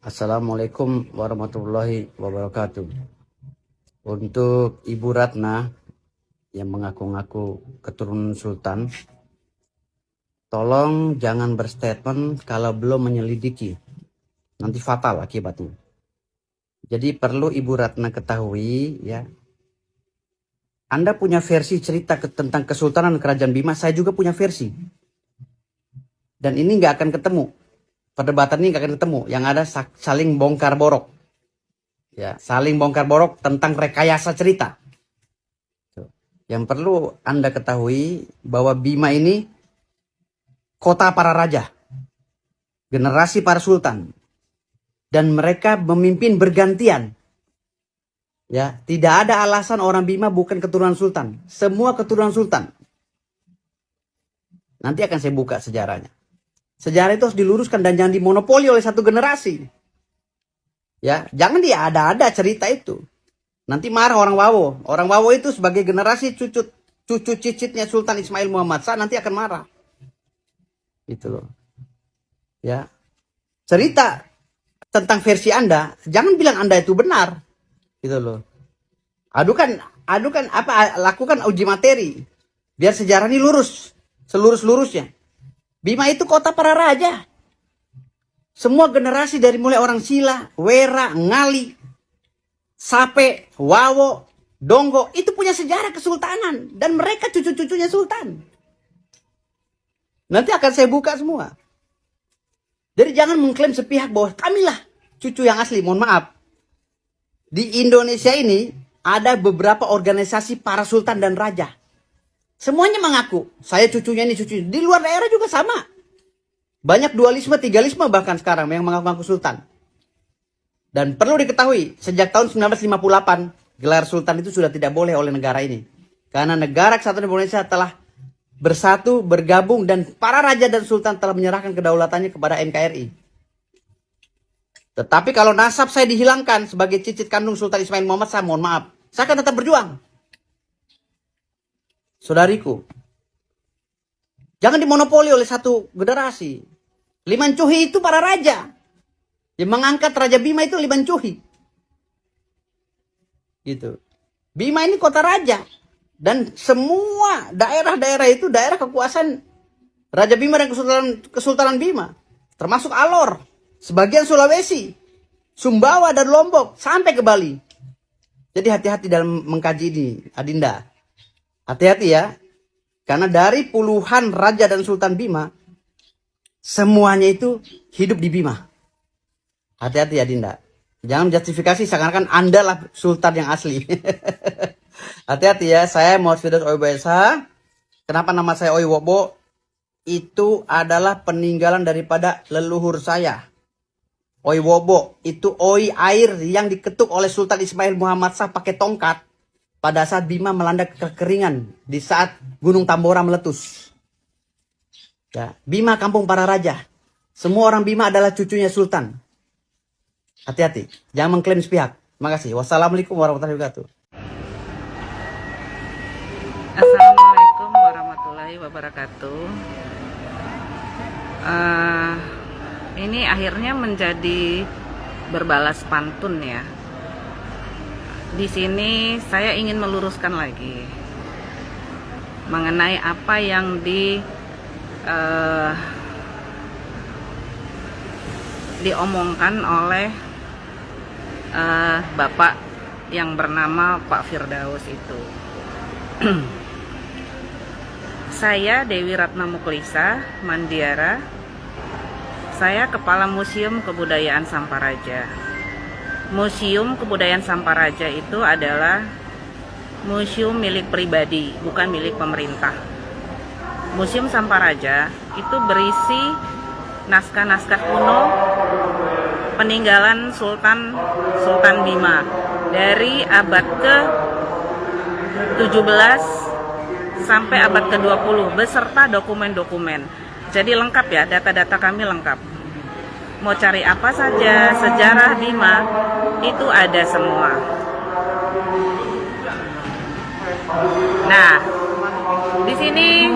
Assalamualaikum warahmatullahi wabarakatuh. Untuk Ibu Ratna yang mengaku-ngaku keturunan Sultan, tolong jangan berstatement kalau belum menyelidiki. Nanti fatal akibatnya. Jadi perlu Ibu Ratna ketahui ya. Anda punya versi cerita tentang Kesultanan Kerajaan Bima, saya juga punya versi. Dan ini nggak akan ketemu. Perdebatan ini nggak akan ketemu. Yang ada saling bongkar borok. Ya, saling bongkar borok tentang rekayasa cerita. Yang perlu Anda ketahui bahwa Bima ini kota para raja, generasi para sultan, dan mereka memimpin bergantian. Ya, tidak ada alasan orang Bima bukan keturunan sultan. Semua keturunan sultan. Nanti akan saya buka sejarahnya. Sejarah itu harus diluruskan dan jangan dimonopoli oleh satu generasi. Ya, jangan ada cerita itu. Nanti marah orang Wawo. Orang Wawo itu sebagai generasi cucu cicitnya Sultan Ismail Muhammad Shah nanti akan marah. Gitu loh. Ya. Cerita tentang versi Anda, jangan bilang Anda itu benar. Gitu loh. Lakukan uji materi. Biar sejarah ini lurus. Selurus-lurusnya. Bima itu kota para raja. Semua generasi dari mulai orang Sila, Wera, Ngali, Sape, Wawo, Donggo itu punya sejarah kesultanan dan mereka cucu-cucunya sultan. Nanti akan saya buka semua. Jadi jangan mengklaim sepihak bahwa kamilah cucu yang asli. Mohon maaf. Di Indonesia ini ada beberapa organisasi para sultan dan raja. Semuanya mengaku saya cucunya ini cucu. Di luar daerah juga sama. Banyak dualisme, tigalisme bahkan sekarang yang mengaku-ngaku sultan. Dan perlu diketahui, sejak tahun 1958, gelar sultan itu sudah tidak boleh oleh negara ini. Karena negara kesatuan Indonesia telah bersatu, bergabung, dan para raja dan sultan telah menyerahkan kedaulatannya kepada NKRI. Tetapi kalau nasab saya dihilangkan sebagai cicit kandung Sultan Ismail Muhammad Shah, mohon maaf, saya akan tetap berjuang. Saudariku, jangan dimonopoli oleh satu generasi. Liman Cuhi itu para raja. Yang mengangkat Raja Bima itu Liman Cuhi. Gitu. Bima ini kota raja. Dan semua daerah-daerah itu daerah kekuasaan Raja Bima dan Kesultanan Bima. Termasuk Alor. Sebagian Sulawesi. Sumbawa dan Lombok. Sampai ke Bali. Jadi hati-hati dalam mengkaji ini, Adinda. Hati-hati ya. Karena dari puluhan raja dan Sultan Bima, semuanya itu hidup di Bima. Hati-hati ya Dinda. Jangan justifikasi seakan-akan Anda lah Sultan yang asli. Hati-hati ya. Saya Muhammad Firdaus Oi Baesa. Kenapa nama saya Oi Wobo? Itu adalah peninggalan daripada leluhur saya. Oi Wobo. Itu Oi air yang diketuk oleh Sultan Ismail Muhammad Shah pakai tongkat. Pada saat Bima melanda kekeringan. Di saat Gunung Tambora meletus. Ya, Bima kampung para raja. Semua orang Bima adalah cucunya Sultan. Hati-hati. Jangan mengklaim sepihak. Terima kasih. Wassalamualaikum warahmatullahi wabarakatuh. Assalamualaikum warahmatullahi wabarakatuh. Ini akhirnya menjadi berbalas pantun ya. Di sini saya ingin meluruskan lagi mengenai apa yang diomongkan oleh Bapak yang bernama Pak Firdaus itu. Saya Dewi Ratna Muklisa Mandiara. Saya Kepala Museum Kebudayaan Samparaja. Museum Kebudayaan Samparaja itu adalah museum milik pribadi, bukan milik pemerintah. Museum Samparaja itu berisi naskah-naskah kuno peninggalan Sultan Bima dari abad ke-17 sampai abad ke-20 beserta dokumen-dokumen. Jadi lengkap ya, data-data kami lengkap. Mau cari apa saja sejarah Bima itu ada semua. Nah, di sini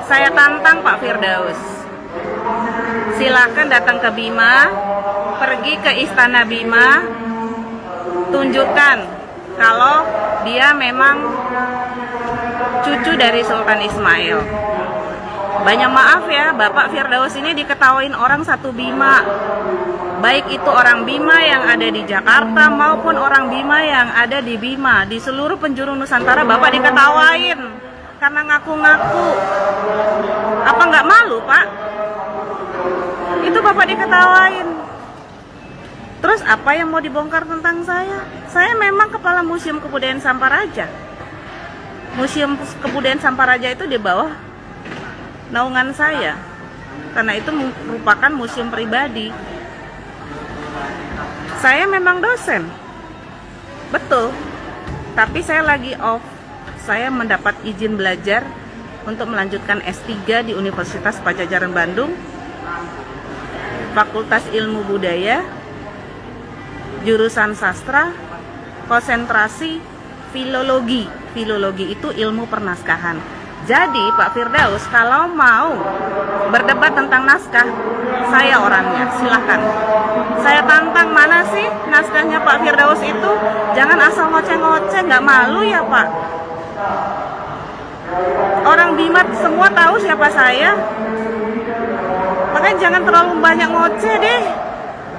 saya tantang Pak Firdaus. Silakan datang ke Bima, pergi ke Istana Bima, tunjukkan kalau dia memang cucu dari Sultan Ismail. Banyak maaf ya, Bapak Firdaus ini diketawain orang satu Bima. Baik itu orang Bima yang ada di Jakarta maupun orang Bima yang ada di Bima. Di seluruh penjuru Nusantara Bapak diketawain karena ngaku-ngaku. Apa nggak malu, Pak? Itu Bapak diketawain. Terus apa yang mau dibongkar tentang saya? Saya memang kepala Museum Kebudayaan Samparaja. Museum Kebudayaan Samparaja itu di bawah naungan saya, karena itu merupakan museum pribadi. Saya memang dosen, betul, tapi saya lagi off. Saya mendapat izin belajar untuk melanjutkan S3 di Universitas Padjadjaran Bandung, Fakultas Ilmu Budaya, jurusan sastra, konsentrasi filologi. Filologi itu ilmu pernaskahan. Jadi Pak Firdaus kalau mau berdebat tentang naskah, saya orangnya, silahkan. Saya tantang, mana sih naskahnya Pak Firdaus itu? Jangan asal ngoceh-ngoceh, nggak malu ya Pak? Orang Bima semua tahu siapa saya. Makanya jangan terlalu banyak ngoceh deh.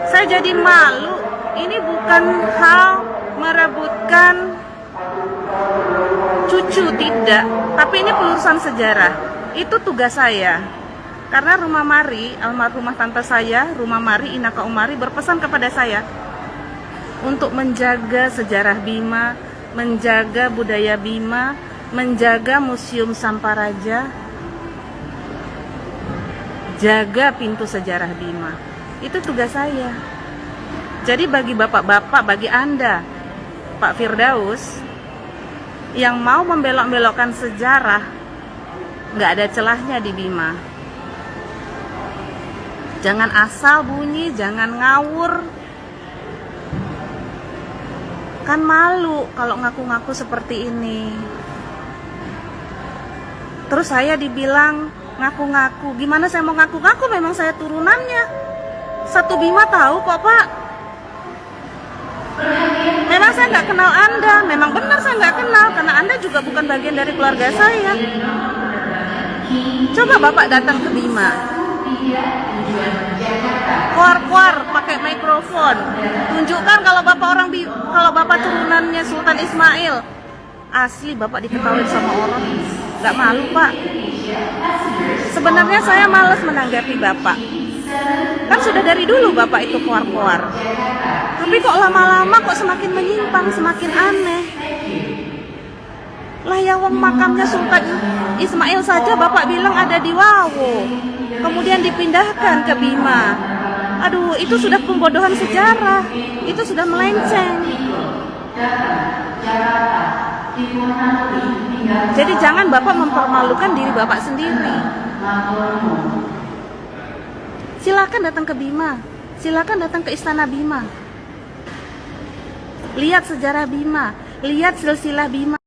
Saya jadi malu. Ini bukan hal merebutkan cucu, tidak, tapi ini pelurusan sejarah. Itu tugas saya. Karena Rumah Mari, almarhumah tante saya, Rumah Mari Inaka Umari berpesan kepada saya untuk menjaga sejarah Bima, menjaga budaya Bima, menjaga Museum Samparaja, jaga pintu sejarah Bima. Itu tugas saya. Jadi bagi bapak-bapak, bagi Anda, Pak Firdaus, yang mau membelok-belokkan sejarah, nggak ada celahnya di Bima. Jangan asal bunyi, jangan ngawur. Kan malu kalau ngaku-ngaku seperti ini. Terus saya dibilang ngaku-ngaku. Gimana saya mau ngaku-ngaku? Memang saya turunannya. Satu Bima tahu kok, Pak. Memang saya nggak kenal Anda. Memang benar saya nggak kenal, karena Anda juga bukan bagian dari keluarga saya. Coba Bapak datang ke Bima, kuar-kuar pakai mikrofon, tunjukkan kalau Bapak kalau Bapak turunannya Sultan Ismail. Asli Bapak diketahui sama orang, nggak malu Pak. Sebenarnya saya malas menanggapi Bapak. Kan sudah dari dulu Bapak itu kuar-kuar. Tapi kok lama-lama kok semakin menyimpang, semakin aneh. Lah ya wong makamnya Sultan Ismail saja Bapak bilang ada di Wawo. Kemudian dipindahkan ke Bima. Aduh, itu sudah pembodohan sejarah. Itu sudah melenceng. Jadi jangan Bapak mempermalukan diri Bapak sendiri. Silakan datang ke Bima. Silakan datang ke Istana Bima. Lihat sejarah Bima, lihat silsilah Bima.